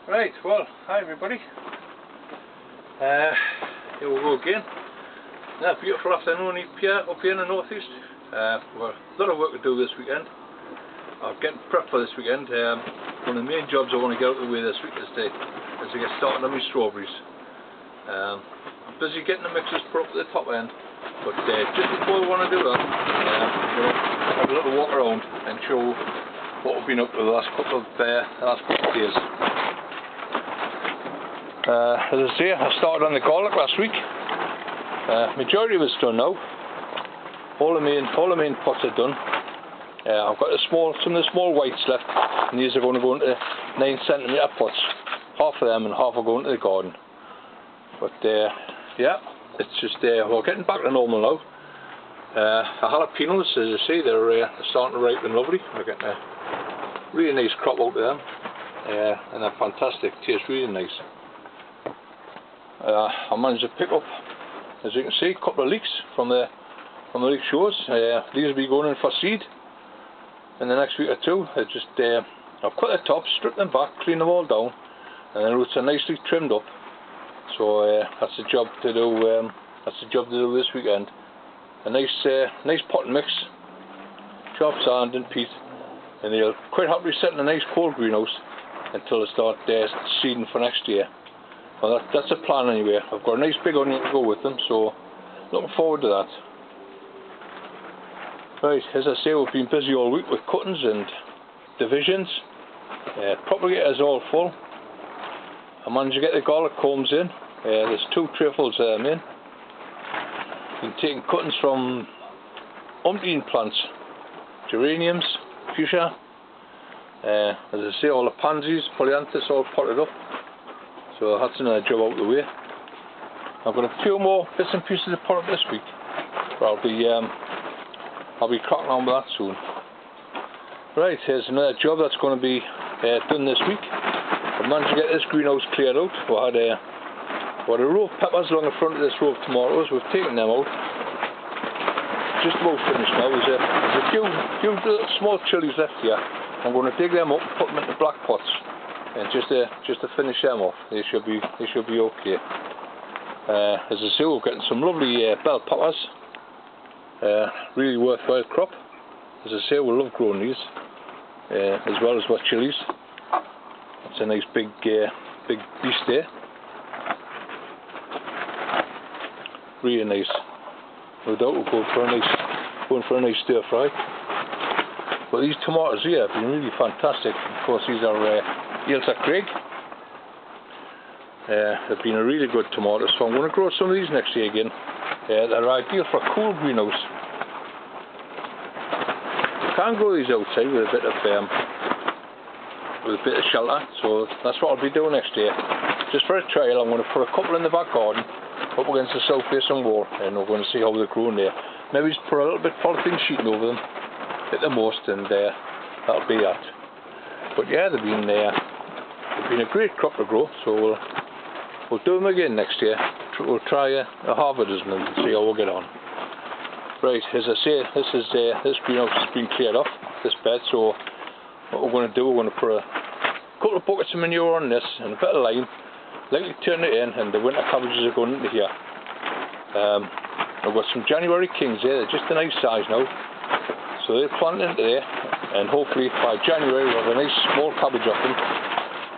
Right, well, hi everybody. Here we go again. Now, beautiful afternoon up here in the northeast. Well, a lot of work to do this weekend. I'm getting prepped for this weekend. One of the main jobs I want to get out of the way this week is to get started on my strawberries. I'm busy getting the mixes put up to the top end, but just before I want to do that, I'm going to have a little walk around and show what we've been up to the last couple of days. As I say, I started on the garlic last week. Majority of it's done now. All the main pots are done. I've got some of the small whites left, and these are going to go into 9cm pots. Half of them and half are going to the garden. But yeah, it's just we're getting back to normal now. The jalapenos, as I say, they're starting to ripen lovely. We're getting a really nice crop out of them, and they're fantastic. Tastes really nice. I managed to pick up, as you can see, a couple of leeks from the leek shores. These will be going in for seed in the next week or two. I've cut the tops, stripped them back, cleaned them all down, and the roots are nicely trimmed up. So that's the job to do. That's the job to do this weekend. A nice pot mix, sharp sand and peat, and they'll quite happily sit in a nice cold greenhouse until they start seeding for next year. Well, that's the plan anyway. I've got a nice big onion to go with them, so looking forward to that. Right, as I say, we've been busy all week with cuttings and divisions. Propagator's all full. I managed to get the garlic combs in. There's 2 trayfuls of them in. Been taking cuttings from umpteen plants, geraniums, fuchsia. As I say, all the pansies, polyanthus, all potted up. So that's another job out of the way. I've got a few more bits and pieces to pot up this week, but I'll be cracking on with that soon. Right, here's another job that's going to be done this week. I managed to get this greenhouse cleared out. We had a row of peppers along the front of this row of tomatoes. We've taken them out. Just about finished now. There's a few little small chilies left here. I'm going to dig them up and put them into black pots, and just to finish them off. They should be okay. As I say, we're getting some lovely bell peppers. Really worthwhile crop. As I say, we love growing these, as well as what chilies. It's a nice big beast there. Really nice. No doubt we'll go for a nice stir fry. But these tomatoes here have been really fantastic. Of course, these are Ailsa Craig. They've been a really good tomato, so I'm going to grow some of these next year again. They're ideal for a cool greenhouse. You can grow these outside with a bit of shelter, so that's what I'll be doing next year. Just for a trial, I'm going to put a couple in the back garden, up against the south facing wall, and we're going to see how they're growing there. Maybe just put a little bit of polythene sheeting over them at the most, and that'll be that. But yeah, they've been a great crop to grow, so we'll do them again next year. We'll try a half a dozen and see how we'll get on. Right, as I say, this greenhouse has been cleared off, this bed, so what we're going to do, we're going to put a couple of buckets of manure on this and a bit of lime, lightly turn it in, and the winter cabbages are going into here. I've got some January Kings there. They're just a nice size now, so they're planted into there, and hopefully by January we'll have a nice small cabbage off them,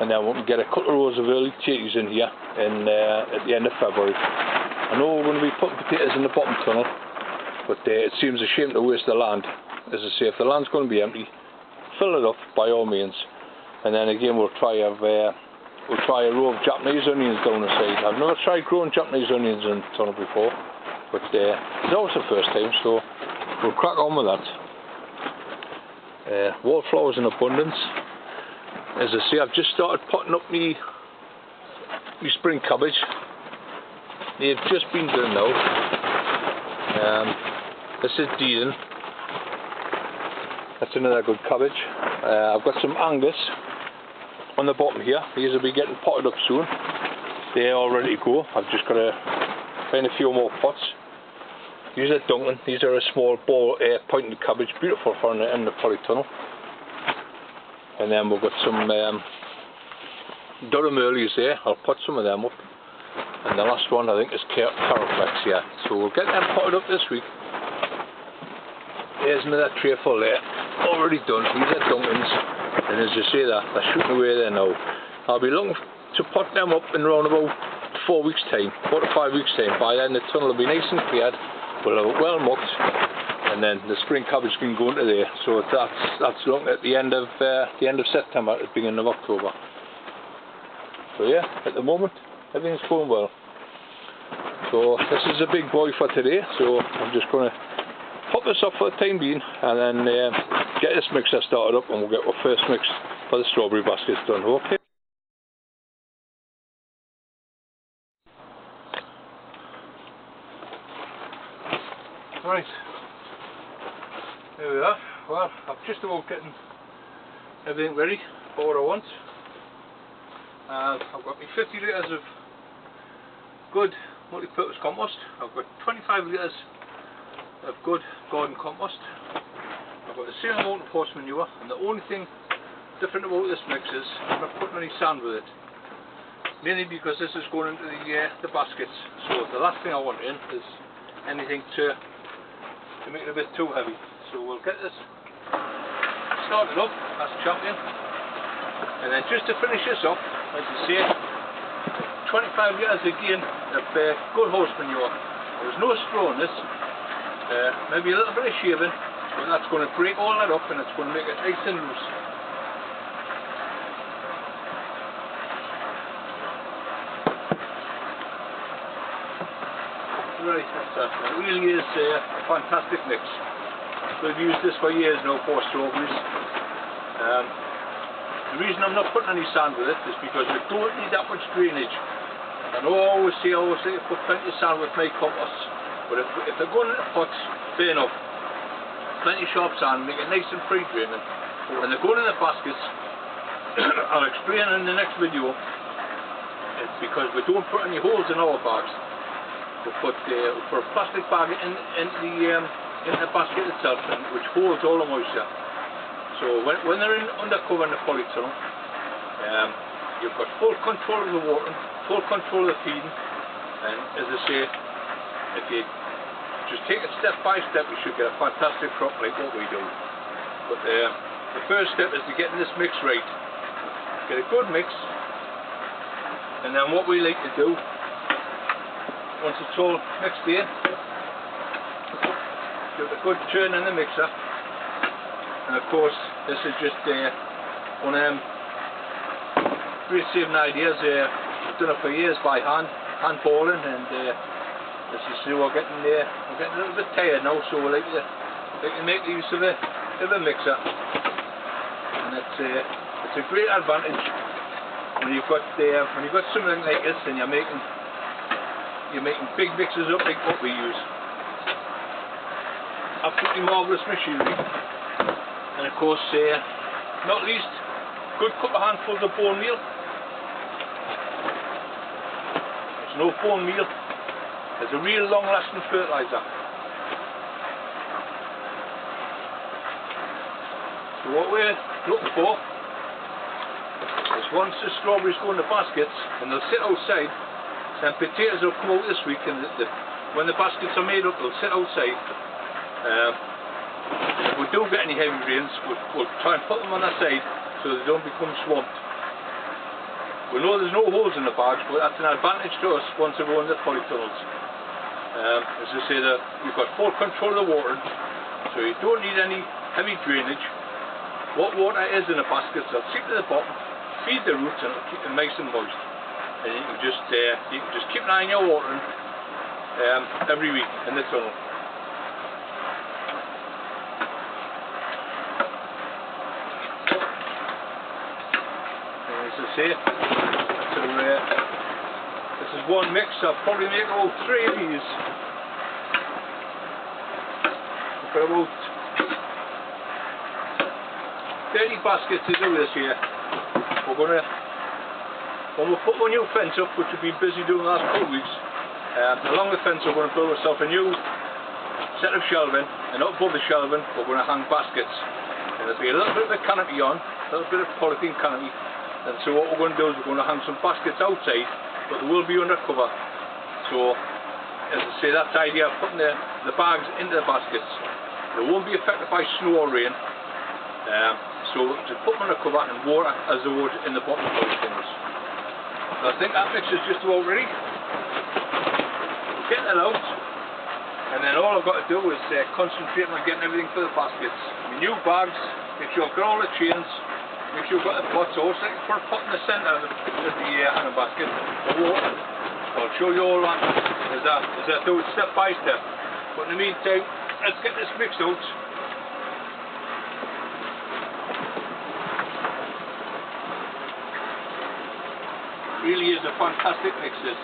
and then we can get a couple of rows of early potatoes in here at the end of February. I know we're going to be putting potatoes in the bottom tunnel, but it seems a shame to waste the land. As I say, if the land's going to be empty, fill it up by all means, and then again we'll try a row of Japanese onions down the side. I've never tried growing Japanese onions in the tunnel before, but it's always the first time, so we'll crack on with that. Wallflowers in abundance. As I say, I've just started potting up me spring cabbage. They've just been done now. This is Deedon. That's another good cabbage. I've got some Angus on the bottom here. These will be getting potted up soon. They're all ready to go. I've just got to find a few more pots. These are Duncan. These are a small ball pointed cabbage, beautiful for in the polytunnel. And then we've got some Durham Earlies there. I'll put some of them up. And the last one I think is Caraflex, yeah. So we'll get them potted up this week. There's another tray full there. Already done. These are Duncans. And as you say that, they're shooting away there now. I'll be looking to pot them up in around about 4 weeks time, 4 to 5 weeks time. By then the tunnel will be nice and cleared. We'll have it well mucked. And then the spring cabbage can go into there. So that's looking at the end of September, at the beginning of October. So yeah, at the moment everything's going well. So this is a big boy for today. So I'm just going to pop this up for the time being, and then get this mixer started up, and we'll get our first mix for the strawberry baskets done. Okay. Right. There we are. Well, I'm just about getting everything ready for what I want. I've got my 50 litres of good multi-purpose compost. I've got 25 litres of good garden compost. I've got the same amount of horse manure, and the only thing different about this mix is I'm not putting any sand with it. Mainly because this is going into the baskets. So the last thing I want in is anything to make it a bit too heavy. So we'll get this started up as champion, and then just to finish this up, as you say, 25 litres again of good horse manure. There's no straw in this, maybe a little bit of shaving, but that's going to break all that up and it's going to make it nice and loose. Right, that's that. It really is a fantastic mix. We've used this for years now for strawberries. The reason I'm not putting any sand with it is because we don't need that much drainage. And I always say put plenty of sand with my compost. But if they're going into pots, fair enough. Plenty of sharp sand, make it nice and free draining. But when they're going in the baskets, I'll explain in the next video, it's because we don't put any holes in our bags. We put a plastic bag in the basket itself, which holds all the moisture. So when they're undercover in the polytunnel, you've got full control of the watering, full control of the feeding, and as I say, if you just take it step by step, you should get a fantastic crop like what we do. But the first step is to getting this mix right. Get a good mix, and then what we like to do, once it's all mixed in, give it a good turn in the mixer. And of course, this is just one of them great saving ideas. I've done it for years by hand balling, and as you see, we're getting a little bit tired now, so we like to make use of a mixer. And it's a great advantage when you've got something like this and you're making big mixes up like what we use. Absolutely marvellous machinery. And of course, not least, good couple of handfuls of bone meal. There's no bone meal. There's a real long-lasting fertiliser. So what we're looking for is once the strawberries go in the baskets and they'll sit outside, then potatoes will come out this week, and when the baskets are made up, they'll sit outside. If we do get any heavy rains, we'll try and put them on their side so they don't become swamped. We know there's no holes in the bags, but that's an advantage to us once they go in the polytunnels. As I say, you've got full control of the watering, so you don't need any heavy drainage. What water is in the baskets, they'll seep to the bottom, feed the roots, and it'll keep them nice and moist. And you can just keep an eye on your watering every week in the tunnel. As I say, this is one mix. I'll probably make about 3 of these. I've got about 30 baskets to do this year. When we put our new fence up, which we've been busy doing the last couple of weeks, along the fence we're going to build ourselves a new set of shelving, and up above the shelving we're going to hang baskets. And there'll be a little bit of a canopy on, a little bit of polythene canopy, And so what we're going to do is we're going to hang some baskets outside, but they will be under cover. So, as I say, that's the idea of putting the bags into the baskets. They won't be affected by snow or rain. So just put them under cover and water as they would in the bottom of those things. So I think that mix is just about ready. Get that out, and then all I've got to do is concentrate on getting everything for the baskets. My new bags, make sure I've got all the chains, make sure I've got the pots. Also, like to put a pot in the centre of the hanging basket for water. I'll show you all that as I do it step by step. But in the meantime, let's get this mix out. Really is a fantastic mix, this.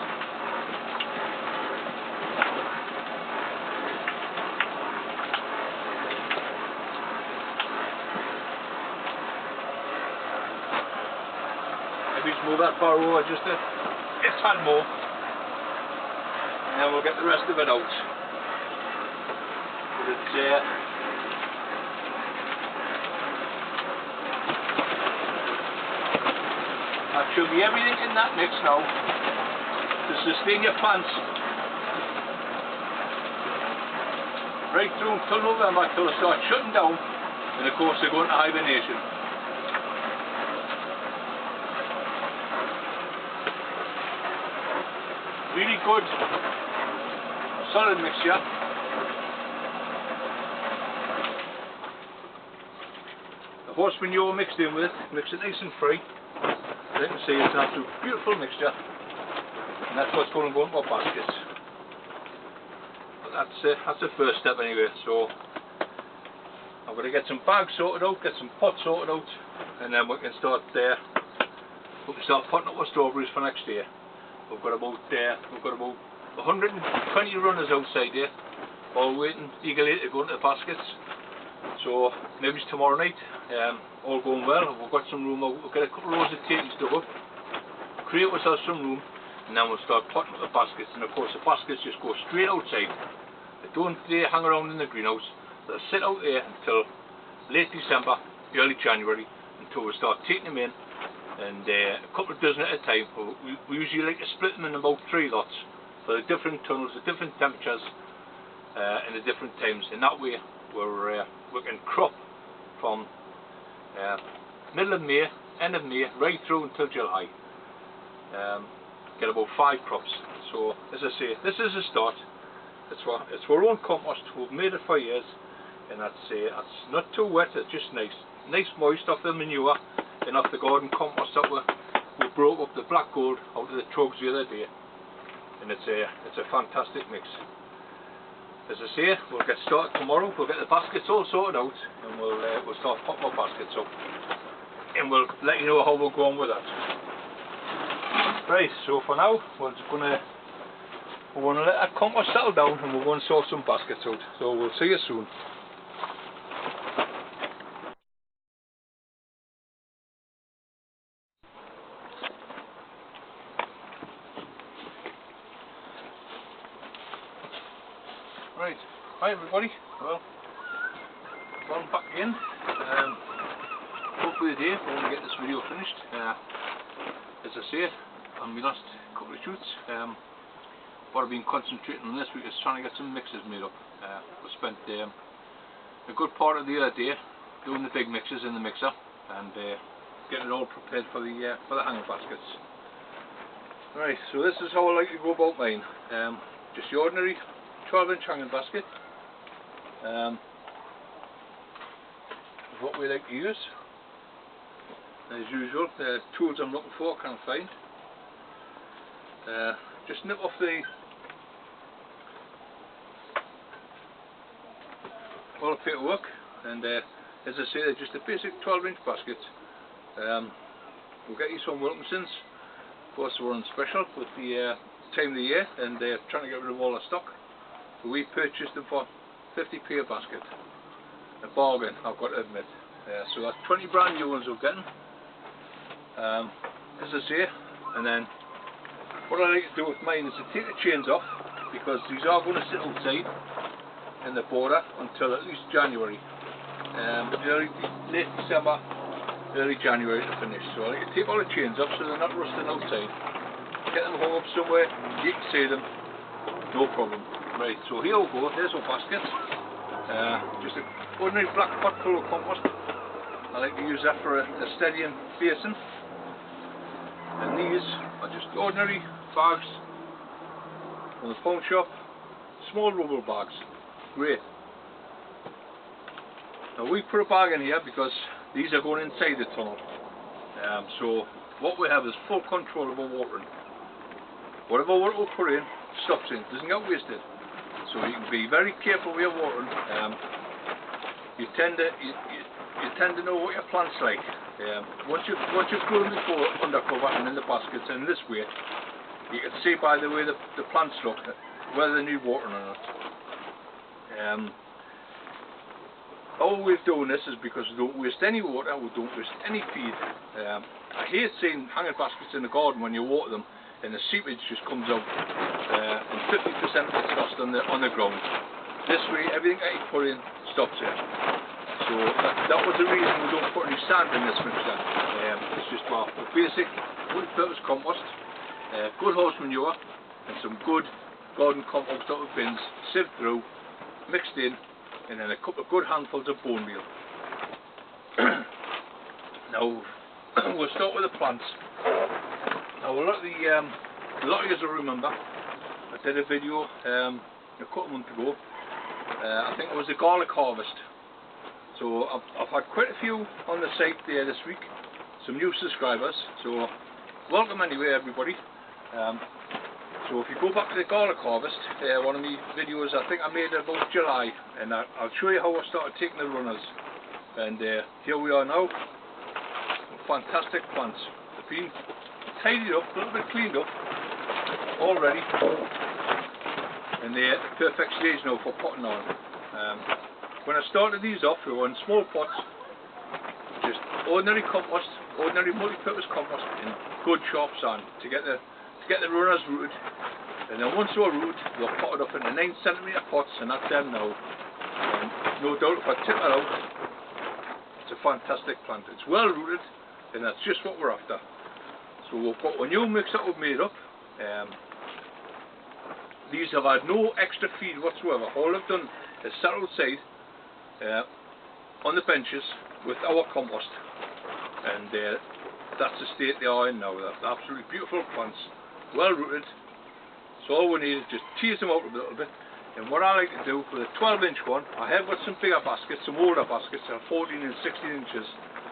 Maybe just move that far over just a tad more, and then we'll get the rest of it out. But it's that should be everything in that mix now to sustain your plants right through until November, till they start shutting down, and of course they go into hibernation. Really good, solid mixture. The horse manure mixed in with it makes it nice and free. As you can see, it's an absolute beautiful mixture, and that's what's going to go into our baskets. But that's the first step anyway. So I'm going to get some bags sorted out, get some pots sorted out, and then we can start potting up our strawberries for next year. We've got about 120 runners outside here, all waiting eagerly to go into the baskets. So maybe it's tomorrow night. All going well. We've got some room. We'll get a couple of rows of taking stuff up, create ourselves some room, and then we'll start potting up the baskets. And of course, the baskets just go straight outside. They don't hang around in the greenhouse. They'll sit out there until late December, early January, until we start taking them in. And a couple of dozen at a time. We usually like to split them in about 3 lots for the different tunnels, the different temperatures, and the different times. And that way, we can crop from middle of May, end of May, right through until July. Get about 5 crops. So, as I say, this is a start. It's our own compost. We've made it for years, and that's not too wet. It's just nice moist off the manure and off the garden compost that we broke up the black gold out of the trugs the other day, and it's a fantastic mix. As I say, we'll get started tomorrow. We'll get the baskets all sorted out, and we'll start popping our baskets up, and we'll let you know how we're going with that. Right, so for now, we're going to let that compost settle down, and we're going to sort some baskets out. So we'll see you soon. Right, hi everybody. Well, I'm back again. Hopefully today we're going to get this video finished. As I say, on my last couple of shoots, what I've been concentrating on this week is trying to get some mixes made up. We spent a good part of the other day doing the big mixes in the mixer and getting it all prepared for the hanging baskets. Right, so this is how I like to go about mine. Just the ordinary 12-inch hanging basket. What we like to use, as usual, the tools I'm looking for I can't find. Just nip off all the paperwork, and as I say, they're just a basic 12-inch basket. We'll get you some Wilkinsons. Of course, we're on special with the time of the year, and they're trying to get rid of all the stock. So we purchased them for 50p a basket. A bargain, I've got to admit. So that's 20 brand new ones we're getting. As I say, and then what I like to do with mine is to take the chains off, because these are going to sit outside in the border until at least January. Late December, early January to finish. So I like to take all the chains off so they're not rusting outside. Get them hung up somewhere, you can see them, no problem. Right, so here we go, there's our baskets. Just an ordinary black pot full of compost. I like to use that for a steadying basin. And these are just ordinary bags from the pound shop, small rubber bags. Great. Now we put a bag in here because these are going inside the tunnel. So what we have is full control of our watering. Whatever water we put in stops in, doesn't get wasted. So you can be very careful with your watering. You tend to know what your plants like. Once you've grown before undercover and in the baskets and in this way, you can see by the way the plants look whether they need watering or not. All we're doing this is because we don't waste any water, we don't waste any feed. I hate seeing hanging baskets in the garden when you water them and the seepage just comes out and 50% gets lost on the ground. This way everything that you put in stops here. So that was the reason we don't put any sand in this mixture. It's just our basic multi-purpose compost, good horse manure and some good garden compost out of bins, sieved through, mixed in, and then a couple of good handfuls of bone meal. Now we'll start with the plants. Now a lot of you will remember I did a video a couple of months ago. I think it was the garlic harvest. So I've had quite a few on the site there this week, some new subscribers, so welcome anyway everybody. So if you go back to the garlic harvest, one of my videos I think I made about July, and I'll show you how I started taking the runners. And here we are now, fantastic plants. They've been tidied up, a little bit cleaned up, all ready, and they're the perfect stage now for potting on. When I started these off, they were in small pots, just ordinary compost, ordinary multi-purpose compost in good sharp sand to get the runners rooted. And then once they were rooted, they were potted up into 9cm pots, and that's them now. And no doubt if I tip it out, it's a fantastic plant. It's well rooted, and that's just what we're after. So we've got a new mix that we've made up. These have had no extra feed whatsoever. All I've done is sat outside on the benches with our compost, and that's the state they are in now. They're absolutely beautiful plants, well rooted. So all we need is just tease them out a little bit. And what I like to do with a 12-inch one, I have got some bigger baskets, some older baskets, that are 14 and 16 inches,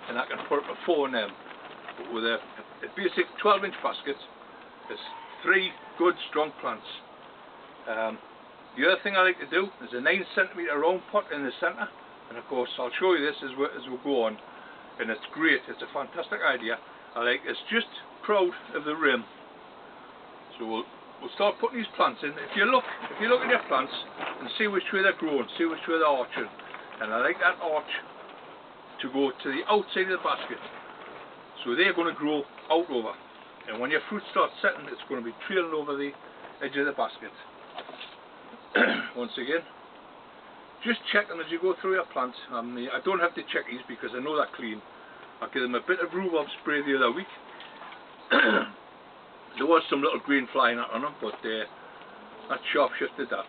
and I can put up a 4 in them. But with a basic 12-inch basket, there's 3 good strong plants. The other thing I like to do is a 9cm round pot in the centre, and of course I'll show you this as we go on, and it's great, it's a fantastic idea. It's just proud of the rim. So we'll start putting these plants in. If you look at your plants and see which way they're growing, see which way they're arching, and I like that arch to go to the outside of the basket. So they're going to grow out over, and when your fruit starts setting, it's going to be trailing over the edge of the basket. Once again, just check them as you go through your plants. I don't have to check these because I know they're clean. I gave them a bit of rhubarb spray the other week. There was some little green flying out on them, but that sharp shifted that.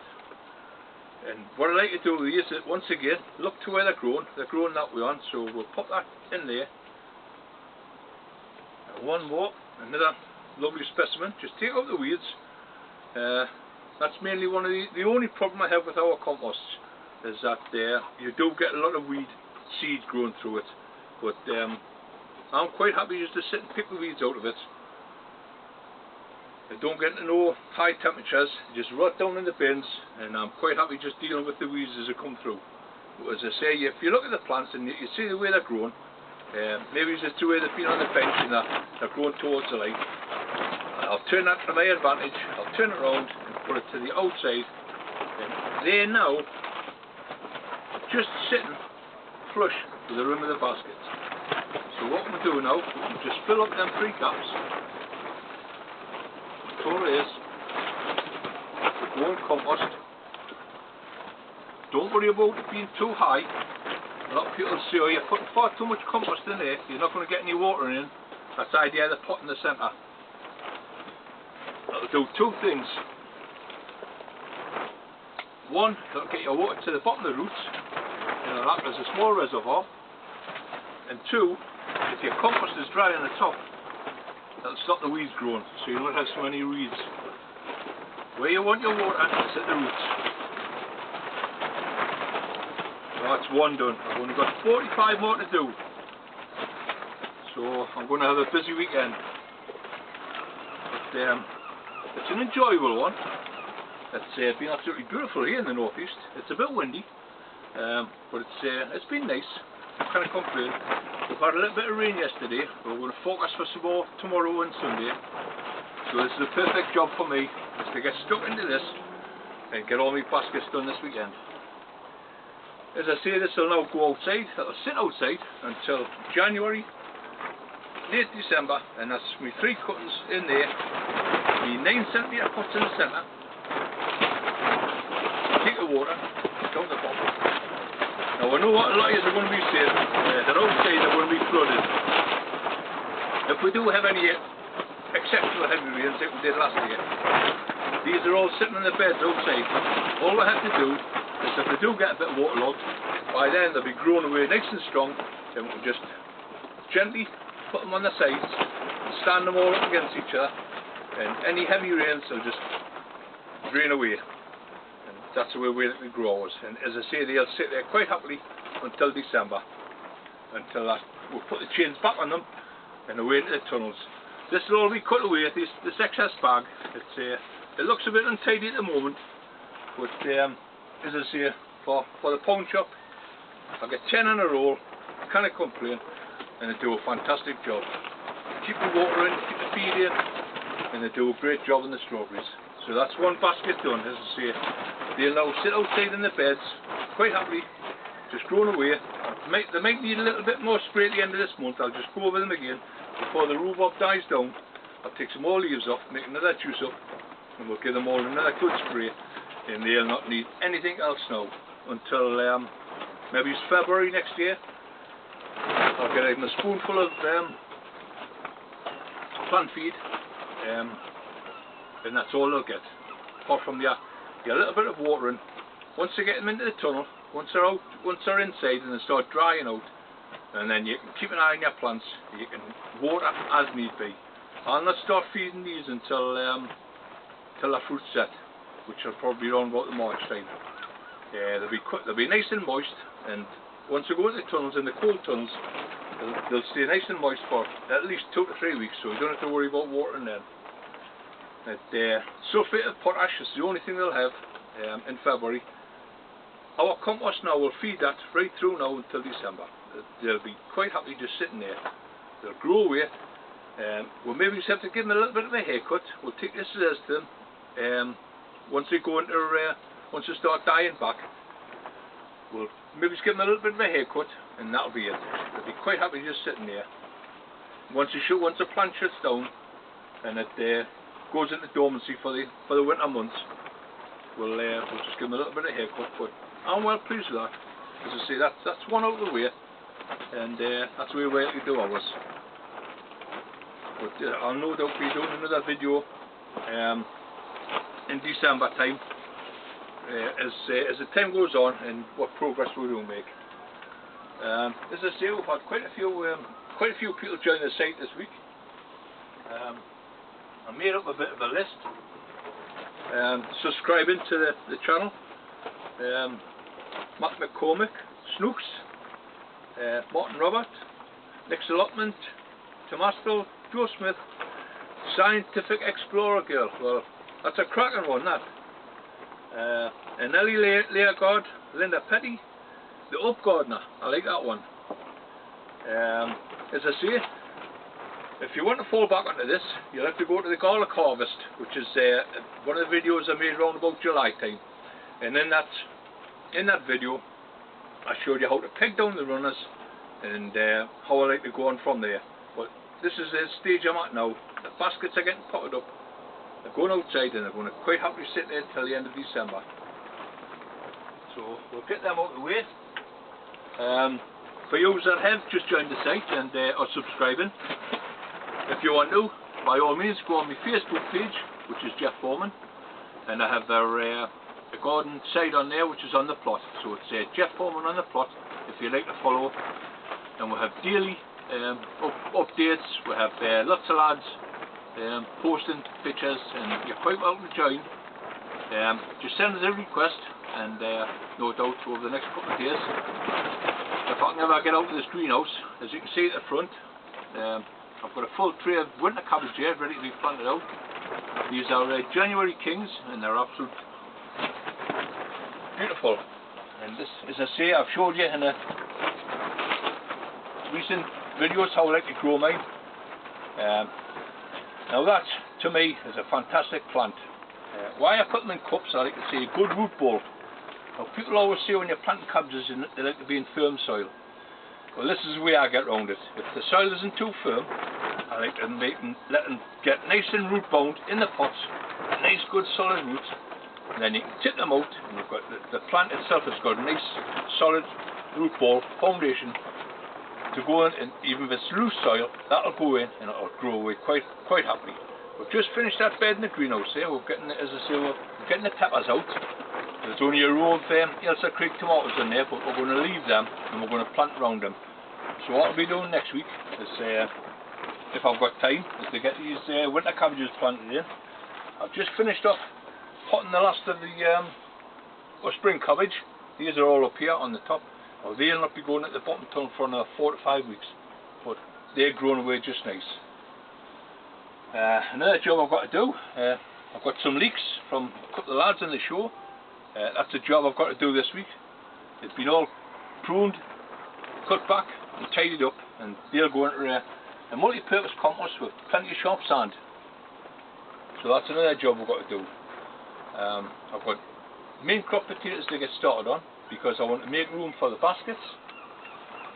And what I like to do is that once again, look to where they're growing. They're growing that way on, so we'll pop that in there. And one more, another lovely specimen. Just take out the weeds. That's mainly one of the only problem I have with our compost is that you do get a lot of weed seed growing through it. But I'm quite happy just to sit and pick the weeds out of it. I don't get into no high temperatures, just rot down in the bins, and I'm quite happy just dealing with the weeds as they come through. But as I say, if you look at the plants and you see the way they're growing, maybe it's the way they've been on the bench and they're growing towards the light. I'll turn that to my advantage, I'll turn it around and put it to the outside, and they're now just sitting flush with the rim of the basket. So what we'll do now, we'll just fill up them 3 caps. All it is, go on compost. Don't worry about it being too high, A lot of people say, oh, you're putting far too much compost in there, you're not going to get any water in. That's the idea of the pot in the centre. It'll do two things. One, it'll get your water to the bottom of the roots, that as a small reservoir. And two, if your compost is dry on the top, it'll stop the weeds growing, so you don't have so many weeds. Where you want your water is at the roots. That's one done. I've only got 45 more to do, so I'm going to have a busy weekend. But it's an enjoyable one. It's been absolutely beautiful here in the northeast. It's a bit windy, but it's been nice. I can't complain. We've had a little bit of rain yesterday, but we're going to focus for some more tomorrow and Sunday. So this is a perfect job for me, is to get stuck into this and get all my baskets done this weekend. As I say, this will now go outside. It'll sit outside until January, late December, and that's my 3 cuttings in there. The 9cm pots in the centre. Take the water down the bottom. Now I know what a lot of you are going to be saying. They're outside, they're going to be flooded. If we do have any exceptional heavy rains like we did last year, these are all sitting in the beds outside. All we have to do is, if they do get a bit waterlogged, by then they'll be grown away nice and strong, then we'll just gently put them on the sides and stand them all up against each other, and any heavy rains will just drain away. And that's the way we grow ours. And as I say, they'll sit there quite happily until December, until we'll put the chains back on them and away into the tunnels. This will all be cut away, this excess bag. It looks a bit untidy at the moment, but as I say, for the pawn shop, I get 10 in a roll, can't complain, and they do a fantastic job. Keep the water in, keep the feed in, and they do a great job in the strawberries. So that's one basket done. As I say, they'll now sit outside in the beds, quite happily, just growing away. They might need a little bit more spray at the end of this month. I'll just go over them again before the rhubarb dies down. I'll take some more leaves off, make another juice up, and we'll give them all another good spray, and they'll not need anything else now until maybe it's February next year. I'll get them a spoonful of plant feed, and that's all they'll get. Apart from the little bit of watering. Once they get them into the tunnel, once they're inside and they start drying out, and then you can keep an eye on your plants. You can water as need be. I'll not start feeding these until the fruit's set, which will probably be around about the March time. They'll be nice and moist, and once they go into the tunnels, in the cold tunnels, they'll stay nice and moist for at least 2 to 3 weeks, so you don't have to worry about watering them. Sulphate of potash is the only thing they'll have in February. Our compost now will feed that right through now until December. They'll be quite happy just sitting there. They'll grow away. We'll maybe just have to give them a little bit of a haircut. We'll take this as to them. Once they go into, once they start dying back, we'll maybe just give them a little bit of a haircut, and that'll be it. They'll be quite happy just sitting there. Once the plant shuts down and it goes into dormancy for the winter months, we'll just give them a little bit of a haircut. But I'm well pleased with that. As I say, that's one out of the way, and that's the way we like to do ours. But I'll no doubt be doing another video in December time, as the time goes on and what progress we do make. As I say, we've had quite a few people join the site this week. I made up a bit of a list. Subscribing to the channel. Matt McCormick, Snooks, Martin Robert, Nick's Allotment, Tom Astill, Joe Smith, Scientific Explorer Girl. Well, that's a cracking one, that. And Ellie Leargard, Linda Petty, the Up Gardener. I like that one. As I say, if you want to fall back onto this, you'll have to go to the garlic harvest, which is one of the videos I made around about July time. And in that video, I showed you how to peg down the runners and how I like to go on from there. But this is the stage I'm at now. The baskets are getting potted up. They're going outside and they're going to quite happily sit there until the end of December. So we'll get them out of the way. For you that have just joined the site and are subscribing, if you want to, by all means go on my Facebook page, which is Jeff Foreman, and I have a garden site on there which is on the plot, so it's Jeff Foreman on the plot if you like to follow. And we have daily updates, we have lots of lads posting pictures, and you're quite welcome to join. Just send us a request, and no doubt over the next couple of days, if I can ever get out of this greenhouse, as you can see at the front, I've got a full tray of winter cabbage here ready to be planted out. These are January Kings, and they're absolute beautiful. And this, as I say, I've showed you in a recent videos how I like to grow mine. Now that, to me, is a fantastic plant. Why I put them in cups, I like to say a good root ball. Now people always say when you're planting cabbages they like to be in firm soil. Well, this is the way I get around it. If the soil isn't too firm, I like to let them get nice and root bound in the pots, nice good solid roots, and then you can tip them out, and you've got the plant itself has got a nice solid root ball foundation to go in, and even if it's loose soil, that'll go in and it'll grow away quite happily. We've just finished that bed in the greenhouse here. We're getting, as I say, we're getting the peppers out. There's only a row of Ailsa Creek tomatoes in there, but we're going to leave them and we're going to plant around them. So what I'll be doing next week is, if I've got time, is to get these winter cabbages planted in. I've just finished off potting the last of the spring cabbage. These are all up here on the top. Now they'll not be going at the bottom till for another 4 to 5 weeks, but they're growing away just nice. Another job I've got to do, I've got some leeks from a couple of lads on the show. That's a job I've got to do this week. It's been all pruned, cut back and tidied up, and they'll go into a multi-purpose compost with plenty of sharp sand. So that's another job I've got to do. I've got main crop potatoes to get started on, because I want to make room for the baskets.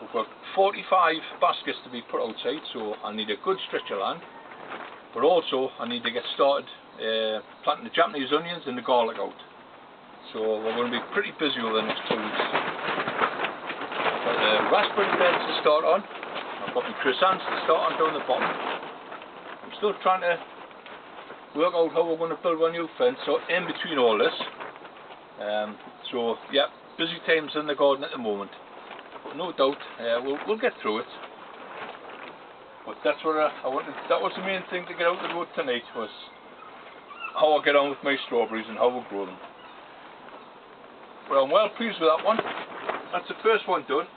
We've got 45 baskets to be put outside, so I need a good stretch of land. But also I need to get started planting the Japanese onions and the garlic out. So we're going to be pretty busy over the next 2 weeks. Got the raspberry beds to start on. I've got my croissants to start on down the bottom. I'm still trying to work out how we're going to build a new fence so in between all this. So yeah, busy times in the garden at the moment. But no doubt we'll get through it. But that's what I wanted. That was the main thing to get out the road tonight, was how I get on with my strawberries and how we grow them. But I'm well pleased with that one. That's the first one done.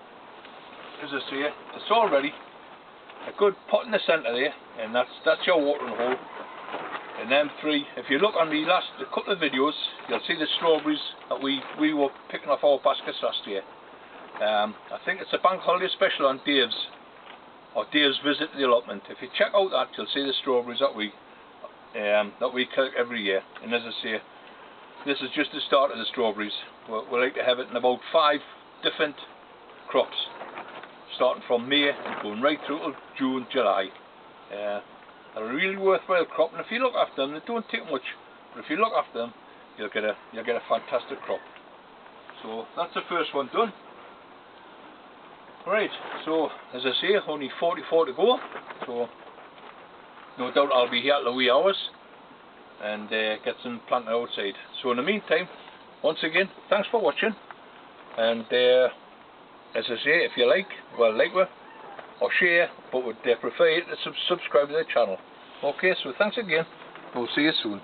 As I say, it's all ready. A good pot in the centre there, and that's your watering hole. And them three, if you look on the last couple of videos, you'll see the strawberries that we were picking off our baskets last year. I think it's a bank holiday special on Dave's visit to the allotment. If you check out that, you'll see the strawberries that we collect every year. And as I say, this is just the start of the strawberries. We like to have it in about 5 different crops, starting from May and going right through till June, July. They're a really worthwhile crop, and if you look after them, they don't take much, but if you look after them, you'll get a fantastic crop. So that's the first one done. Right, so as I say, only 44 to go, so no doubt I'll be here till the wee hours and get some planted outside. So in the meantime, once again, thanks for watching, and as I say, if you like it or share, but would prefer you to subscribe to the channel. Okay, so thanks again, we'll see you soon.